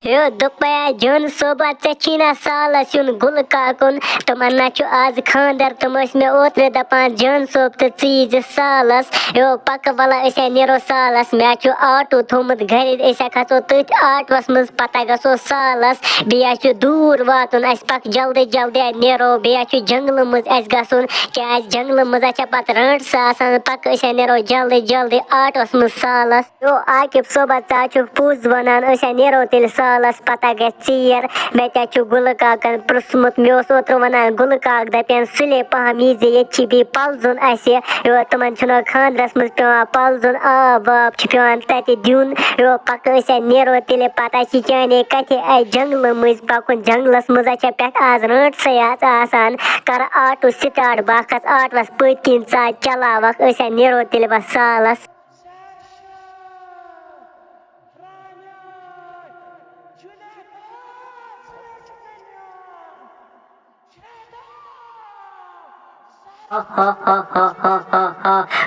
यो दुपया जन सोबा चीना सालस युन गुल काकुन तमन्ना छु आज खानदर तम मे ओत्रे दपान जन सोब तो चीज सालस यो पक बला ऐसे नेरो सालस मे छु आटो थोमत घरे ऐसे खसो तथ आटवस मज पता गसो सालस बिया छु दूर वातुन अस पक जल्दी जल्दी नेरो बिया छु जंगल मज अस गसुन क्या जंगल मज अच्छा पत रंट सासन पक ऐसे नेरो जल्दी जल्दी आटवस मज सालस यो आकिब सोबा चाचु पूज वनान ऐसे नेरो तिल सालस पता गए चीर मे छु गुल काकन प्रसमुत मे ओत्र वनान गुल काक दपेन सुले पहम ये भी पलजुन असे यो तमन छुनो खानद्रस मज पेवान पलजुन आब वाब छु पेवान तते दिउन यो पक ऐसे नेरो तिले पता छि चाने कथे आई जंगल मज पकुन जंगलस मज अच्छा पेट आज रंट सयात आसान कर आटो स्टार्ट बाखस आटवस पतकिन चा चलावक ऐसे नेरो तिले बस सालस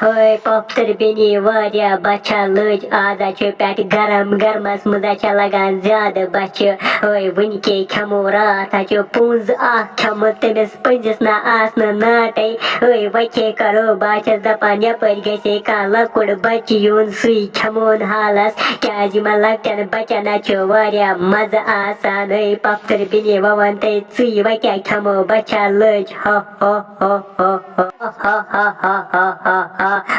ओए पफ्तर बेनी वारिया बच्चा लज आज पे गरम गरमस मज लगान ज्यादा बच ओए वन के खमो रात पुंज खम तमिस पंजिस ना आसन नाटे ओए वचे करो बाचस दपान यपर गसे का लकुड़ बच यून सुई खमोन हालस क्या लकटन बचन वारिया मज आसान ओए पफ्तर बेनी ववन ते चुई वक्या खमो बच्चा लज हो हो हो हो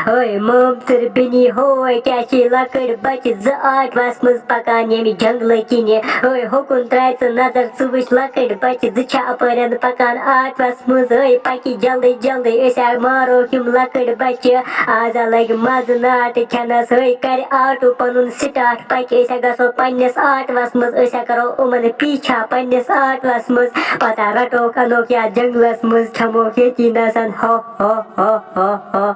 ओए ममतर बिनी होय क्या लकड़ बच ज आटवस मज पकान यमि जंगल किने ओए हुकुन त्रायच नजर च वुच लकड़ बच ज अपरन पकान आटवस मज ओए पकी जल्दी जल्दी ऐसे मारो किम लकड़ बच आज लग मज नाट खनस ओए कर आटो पनुन स्टार्ट पक ऐसे गसो पन्निस आटवस मज ऐसे करो उमन पीछा पन्निस आटवस मज पता रटो कनो क्या जंगलस मज खमो खेती नसन हो हो हो हो हो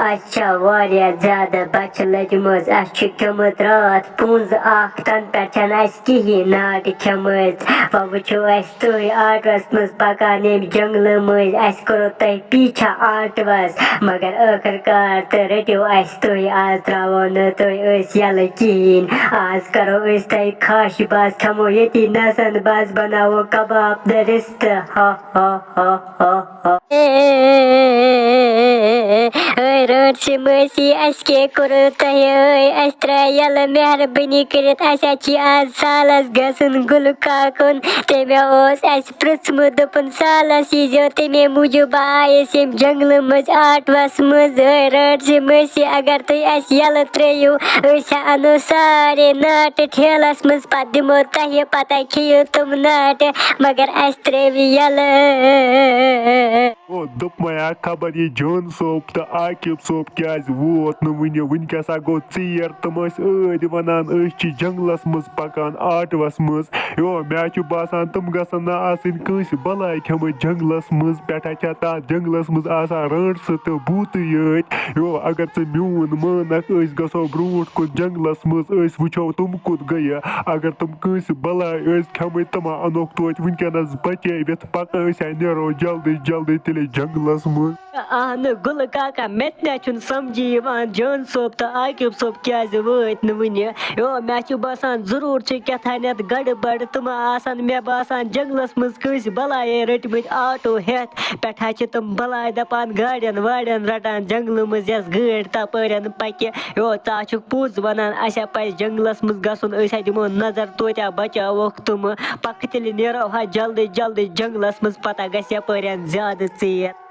अच्छा वारिया ज्यादा बच लजमज अस खमत रात पुंज तन पे कहीं नाट खमज वो अस तुह आटवस मज पकान यम जंगल मज अस करो तह पीछा आटवस मगर आखिरकार तो रटो अस तुह आज त्रो न तुह यल कहें आज करो तह खाश बस खमो ये नसन बस बनावो कबाब द रिस्त हो हो हो हो हो रोड से मसी अस के करो तह अस त्रा यल मेहरबानी करित अस आज सालस गसन गुल काकुन तमे अस पृथमुत दोपन सालस यीजो तमे मूजूब आयस यम जंगल मज आटवस मज रोड से मसी अगर तुम अस यल त्रो अस अनो सारे नाट ठेलस मज पे दिमो तह पता खियो तुम नाट मगर अस त्रो यल दोपया खबर ये जन सोब तो आकिब सोब क्या वोत वन क्या गो चीर तम अद वनान जंगलस मज पकान आटवस मज यो मे बासान तम गसन कंस बलाय खम जंगलस मज पे तथ जंगलस मज रंट सह तो बूत यत यो अगर चे मून मानक गो ब्रोट कुन जंगलस मज वो तुम कुत गई अगर तुम कंस बलाय खम तम अनोक तोत वनकस बचवित पक नेरो जल्दी जल्दी तिले जंगलस मज ahn गुल काका मेतने छुन समझी जन सोब तो आकिब सोब क्या वत वन यो मे बसान जरूर क्या गड़बड़ तुम आसान मे बसान जंगलस मज कंस बलाय रटमत आटो हेत पे तुम बलाय दपान गाड़ियन वाड़ियन रटान जंगल मज यस गाड़ तपरन पक यो चा पोज वनान अस पज जंगलस मज गसन दिमो नजर तोत्या बचावोक तुम पक तिल नेरो हा जल्दी जल्दी जंगलस मज पता गस यपरन ज्यादा चेर